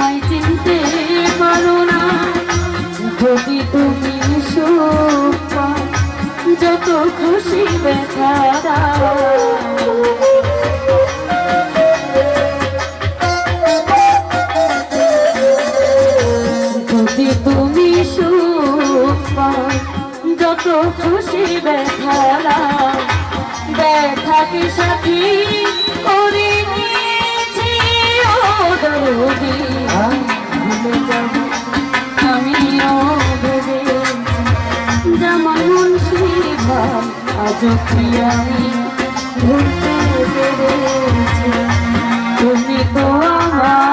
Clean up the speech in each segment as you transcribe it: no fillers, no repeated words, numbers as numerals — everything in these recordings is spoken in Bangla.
আমায় চিনতে পারো না, যদি তুমি সুখ পাও যত খুশি ব্যথা দাও। যদি তুমি সুখ পাও যত খুশি ব্যথা দাও, ব্যথাকে সাথী করে নিয়েছি ও দরদি, ভুলে যাব আমিও ভেবেছি যেমন মুন্সি ভাব, আজও কি আমি ভুলতে পেরেছি, তুমি তো আমার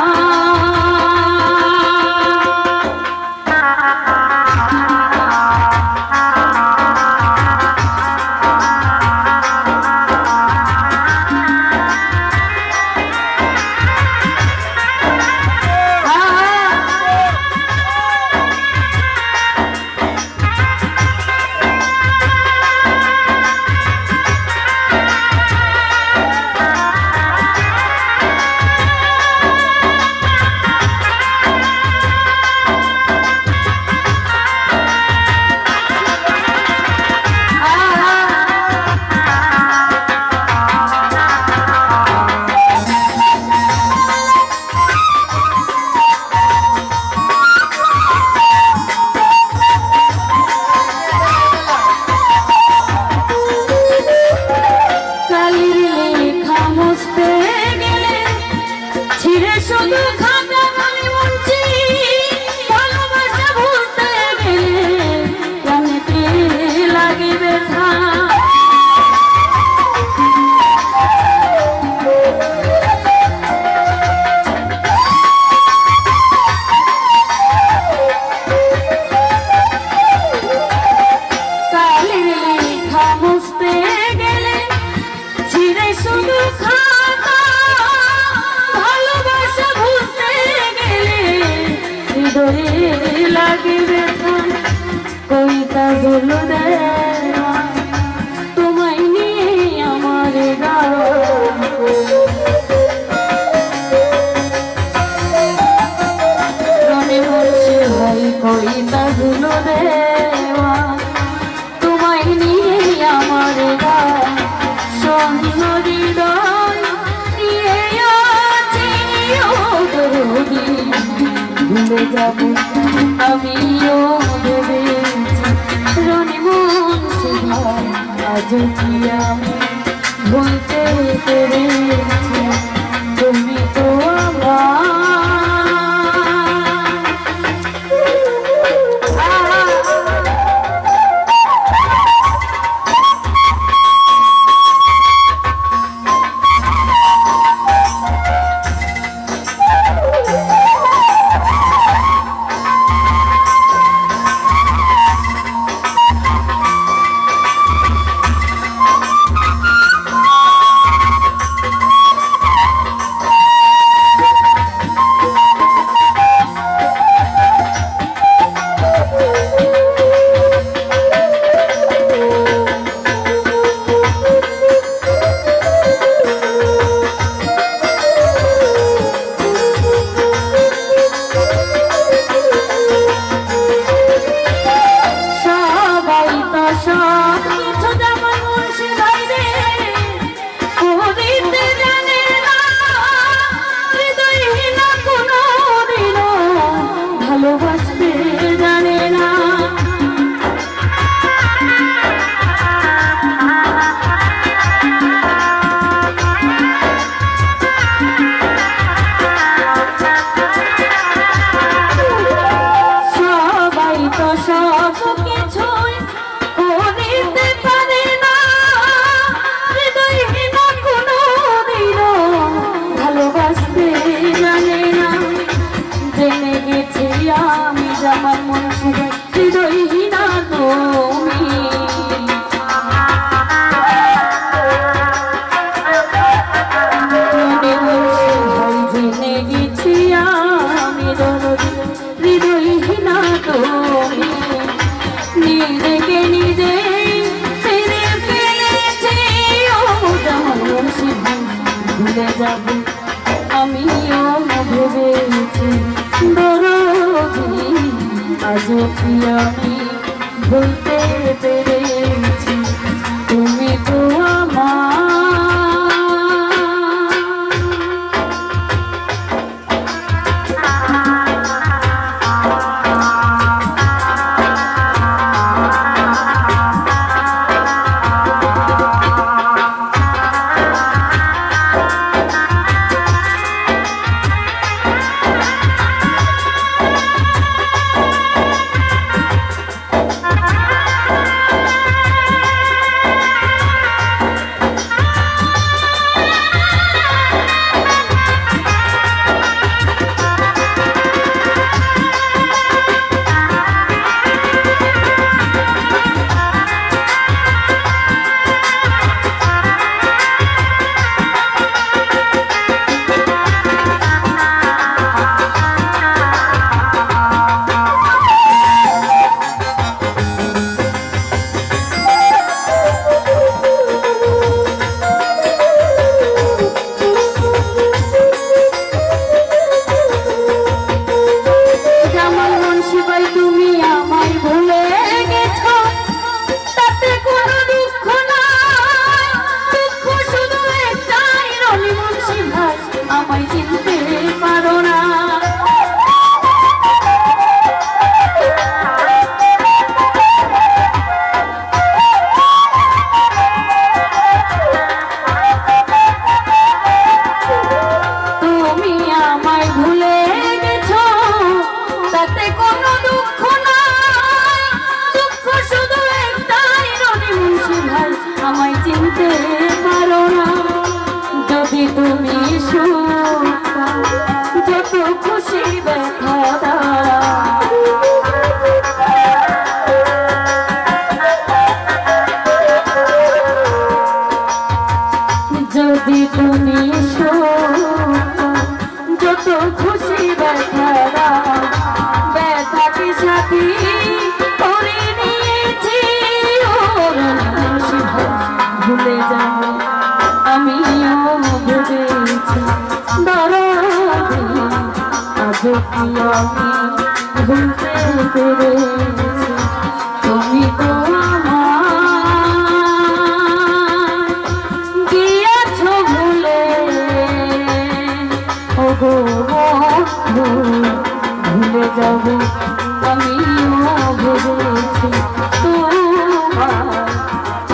কইতা বলো দেওয়া তোমায় নিয়ে আমার রনে বলছে ভাই, কইতা বলো দেওয়া তোমায় নিয়ে আমার সুন্দর হৃদয় নিয়ে আছি ও দরদি, ভুলে যাব আমিও ভেবেছি রনি মুন্সি ভাই, আজও কি আমি ভুলতে পেরেছি, তুমি তো আমার আজও কি আমি ভুলতে পেরেছি তুমি তো আমায় চিনতে পারো না যদি তুমি যত খুশি ব্যথা যদি তুমি যত খুশি ব্যথা ব্যথাকে সাথী করে নিয়েছি ভুলে যাব আমিও ভেবেছি দরদে আজও কি আমি ভুলতে পেরেছি তুমি তো গিয়েছো ভুলে ওগো ভুলে যাব আমিও ভেবেছি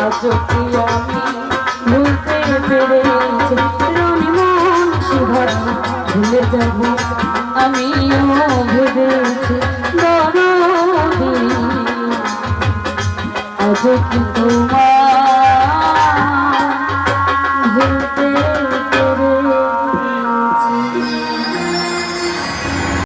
আজও কি আমি ভুলতে পেরেছি রনি মন ভুলে যাব আমিও